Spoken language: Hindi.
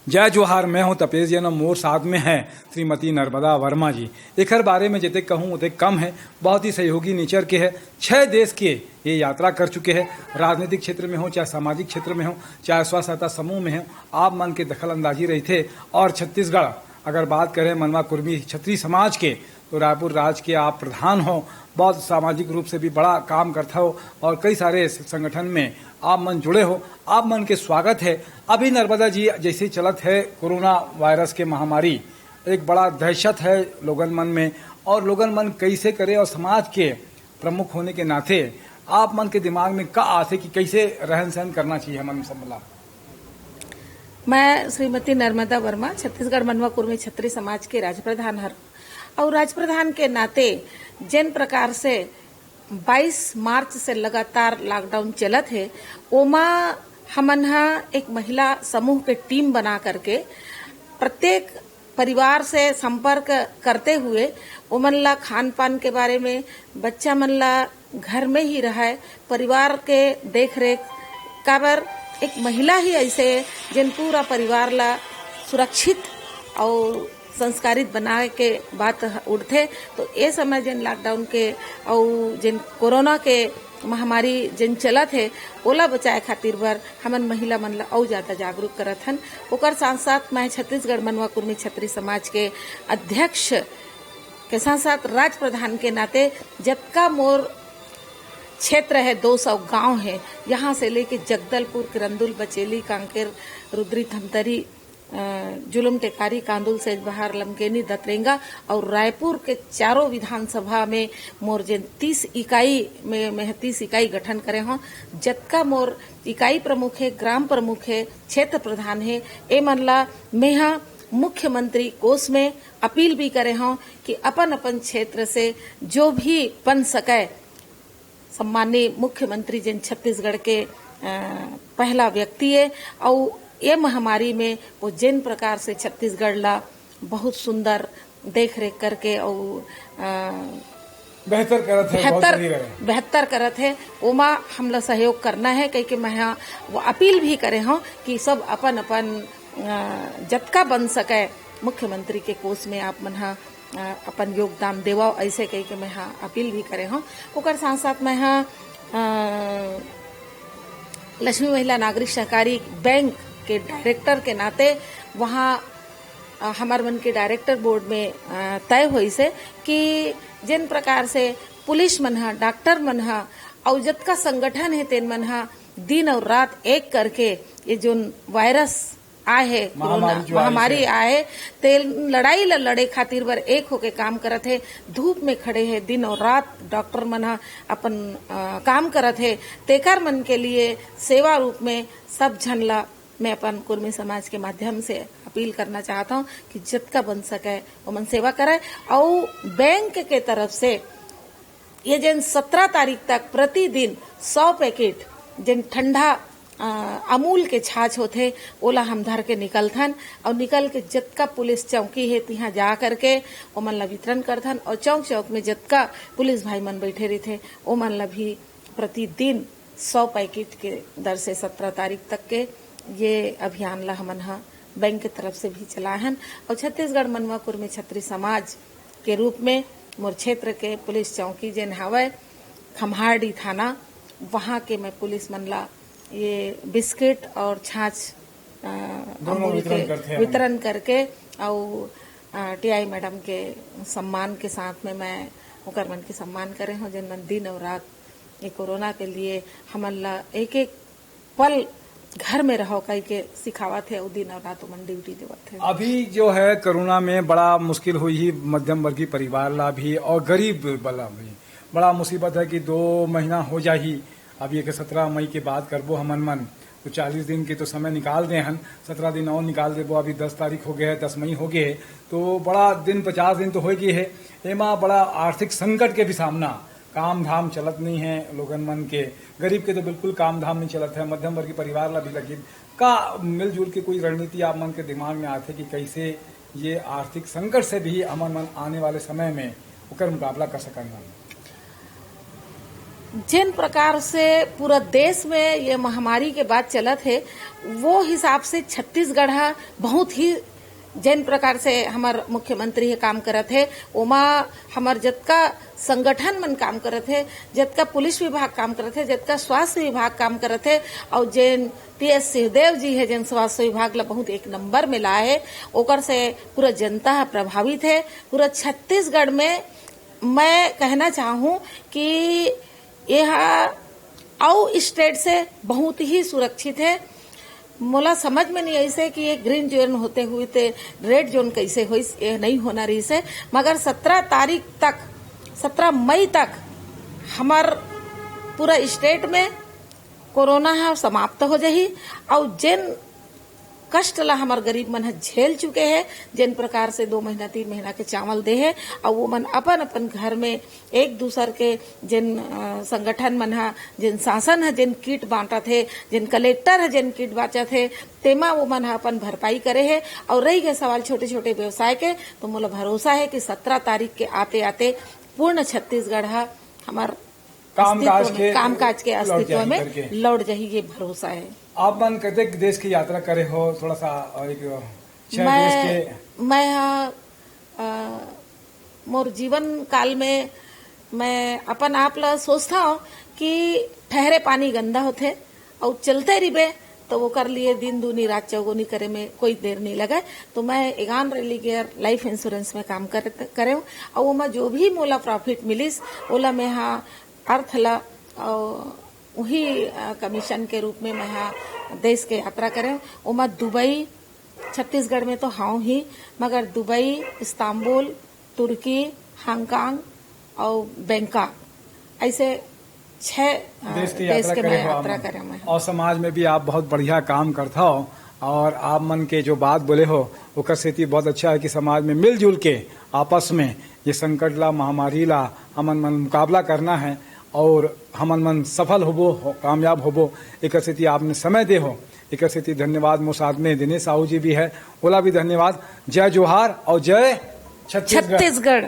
जय जोहार। मैं हूं तपेश जी, मोर साथ में है श्रीमती नर्मदा वर्मा जी। एकर बारे में जितने कहूँ उतने कम है। बहुत ही सहयोगी नेचर के है। 6 देश के ये यात्रा कर चुके हैं। राजनीतिक क्षेत्र में हो, चाहे सामाजिक क्षेत्र में हो, चाहे स्व सहायता समूह में हो, आप मन के दखल अंदाजी रही थे। और छत्तीसगढ़ अगर बात करें मनवा कुर्मी क्षत्रिय समाज के, तो रायपुर राज्य के आप प्रधान हो। बहुत सामाजिक रूप से भी बड़ा काम करता हो और कई सारे संगठन में आप मन जुड़े हो। आप मन के स्वागत है। अभी नर्मदा जी जैसे चलत है कोरोना वायरस के महामारी, एक बड़ा दहशत है लोगन मन में, और लोगन मन कैसे करे, और समाज के प्रमुख होने के नाते आप मन के दिमाग में का आते कि कैसे रहन सहन करना चाहिए हमन सब। मैं श्रीमती नर्मदा वर्मा छत्तीसगढ़ मनवा कुर्मी क्षत्रिय समाज के राज्य प्रधान हर, और राज्य प्रधान के नाते जिन प्रकार से 22 मार्च से लगातार लॉकडाउन चलत है, ओमा हमन एक महिला समूह के टीम बना करके प्रत्येक परिवार से संपर्क करते हुए ओमन ला खान पान के बारे में, बच्चा मन ला घर में ही रहे, परिवार के देख रेख काबर एक महिला ही ऐसे जिन पूरा परिवार ला सुरक्षित और संस्कारित बनाए के बात उठथे। तो ये समय जिन लॉकडाउन के और जिन कोरोना के महामारी जिन चलत है, ओला बचाए खातिर बर हमन महिला मन ला और ज्यादा जागरूक करत हन। ओकर साथ साथ मैं छत्तीसगढ़ मनवा कुर्मी क्षत्रिय समाज के अध्यक्ष के साथ साथ राज्य प्रधान के नाते जतका मोर क्षेत्र है, 200 गांव है, यहाँ से लेके जगदलपुर, किरंदुल, बचेली, कांकेर, रुद्री, धमतरी, जुलम, टेकारी, कांदुल, सेजबहार, लमकेनी, दतरेंगा और रायपुर के चारों विधानसभा में मोर जिन 30 इकाई में 30 इकाई गठन करे हों। जतका मोर इकाई प्रमुख है, ग्राम प्रमुख है, क्षेत्र प्रधान है, ए मन ला मेहा मुख्यमंत्री कोष में अपील भी करे हों कि अपन अपन क्षेत्र से जो भी बन सके, सम्माननीय मुख्यमंत्री जिन छत्तीसगढ़ के पहला व्यक्ति है, और ये महामारी में वो जिन प्रकार से छत्तीसगढ़ ला बहुत सुंदर देख रेख करके और बेहतर करत है, ओमा हमला सहयोग करना है। कहीं के मैं वो अपील भी करे हूँ कि सब अपन अपन जतका बन सके मुख्यमंत्री के कोष में आप मन अपन योगदान देवाओ, ऐसे कही के मैं अपील भी करे हूँ। ओकर साथ साथ मैं लक्ष्मी महिला नागरिक सहकारी बैंक के डायरेक्टर के नाते वहाँ हमार मन के डायरेक्टर बोर्ड में तय हुई से कि जिन प्रकार से पुलिस मन डॉक्टर मन और जतका संगठन है तेन मन दिन और रात एक करके ये जो वायरस आए है, महामारी आए, ते लड़ाई ला लड़े खातिर बर एक होके काम करत है। धूप में खड़े है, दिन और रात डॉक्टर मन अपन काम करत है। तेकर मन के लिए सेवा रूप में सब झन ला मैं अपन कुर्मी समाज के माध्यम से अपील करना चाहता हूँ कि जितना बन सके वो मन सेवा करे। और बैंक के तरफ से ये जिन 17 तारीख तक प्रतिदिन 100 पैकेट जिन ठंडा अमूल के छाछ होते ओला हम धर के निकलथन, और निकल के जतका पुलिस चौकी है तिहा जा करके ओमन ला वितरण करथन। और चौक चौक में जतका पुलिस भाई मन बैठे रहते ओमन ला भी प्रतिदिन 100 पैकेट के दर से 17 तारीख तक के ये अभियान ला हमन बैंक की तरफ से भी चलाहन। और छत्तीसगढ़ मनवा कुर्मी क्षत्रिय समाज के रूप में मोर क्षेत्र के पुलिस चौकी जिन हवय खम्हारडी थाना, वहाँ के मैं पुलिस मन ला ये बिस्किट और छाछ वितरण करके और टीआई मैडम के सम्मान के साथ में मैं ओकर मन के सम्मान करे हूँ, जिन मन दिन और रात ये कोरोना के लिए हमन ला एक एक पल घर में रहो कहीं के सिखावत है, और दिन और रात मन ड्यूटी देवत है। अभी जो है कोरोना में बड़ा मुश्किल हुई ही मध्यम वर्गीय परिवार ला भी और गरीब वाला भी बड़ा मुसीबत है कि 2 महीना हो जाही। अब ये 17 मई के बाद करबो हमन मन, तो 40 दिन के तो समय निकाल दे हन, 17 दिन और निकाल देबो। अभी 10 तारीख हो गए है, 10 मई हो गए है, तो बड़ा दिन 50 दिन तो हो गए है। एमा बड़ा आर्थिक संकट के भी सामना, काम धाम चलत नहीं है लोगन मन के, गरीब के तो बिल्कुल काम धाम नहीं चलत है, मध्यम वर्गीय परिवार ला भी लगी का मिलजुल के कोई रणनीति आप मन के दिमाग में आते कि कैसे ये आर्थिक संकट से भी हमन मन आने वाले समय में उकर मुकाबला कर सकन। जिन प्रकार से पूरा देश में ये महामारी के बाद चलत है वो हिसाब से छत्तीसगढ़ बहुत ही जिन प्रकार से हमार मुख्यमंत्री है काम करत है ओमा हमार जतका संगठन मन काम करत है, जतका पुलिस विभाग काम करत है, जतका स्वास्थ्य विभाग काम करत है और जिन टी.एस. सिंहदेव जी है जिन स्वास्थ्य विभाग ला बहुत एक नंबर में लाए है ओकर से पूरा जनता प्रभावित है। पूरा छत्तीसगढ़ में मैं कहना चाहूँ कि यह और स्टेट से बहुत ही सुरक्षित है। मोला समझ में नहीं ऐसे कि ये ग्रीन जोन होते हुए थे रेड जोन कैसे हुई, ये नहीं होना रही से, मगर 17 मई तक हमार पूरा स्टेट में कोरोना है समाप्त हो जाही और जिन कष्ट ला हमार गरीब मन झेल चुके हैं, जिन प्रकार से 2 महीना 3 महीना के चावल दे है और वो मन अपन अपन घर में एक दूसर के जिन संगठन मन है, जिन शासन है जिन किट बांटा थे, जिन कलेक्टर है जिन किट बांटा थे तेमा वो मन अपन भरपाई करे है। और रही गए सवाल छोटे छोटे व्यवसाय के तो मुझे भरोसा है कि 17 तारीख के आते आते पूर्ण छत्तीसगढ़ हमार कामकाज के अस्तित्व में लौट जाही, ये भरोसा है। आप मन कहते देश की यात्रा करे हो, थोड़ा सा एक 6 देश के मैं मोर जीवन काल में मैं अपन आप ला सोचता हूँ कि ठहरे पानी गंदा होते और चलते रिबे तो वो कर लिए दिन दूनी रात चौगुनी करे में कोई देर नहीं लगा। तो मैं एगान रेलिगेयर लाइफ इंश्योरेंस में काम करे हूँ और वो में जो भी मोला प्रॉफिट मिलिस ओला मैं अर्थ ला वही कमीशन के रूप में मैं देश के यात्रा करें। ओमा दुबई छत्तीसगढ़ में तो हाँ ही, मगर दुबई, इस्तांबुल, तुर्की, हांगकांग और बैंकॉक ऐसे 6 देश की के मैं यात्रा करें मैं। और समाज में भी आप बहुत बढ़िया काम करता हो और आप मन के जो बात बोले हो ओकर सेती बहुत अच्छा है कि समाज में मिलजुल के आपस में ये संकट ला महामारी ला हमन मन मुकाबला करना है और हमन मन सफल होबो कामयाब होबो। एक स्थिति आपने समय दे हो, एक स्थिति धन्यवाद। मोर साथ में दिनेश साहू जी भी है, ओला भी धन्यवाद। जय जोहार और जय छत्तीसगढ़।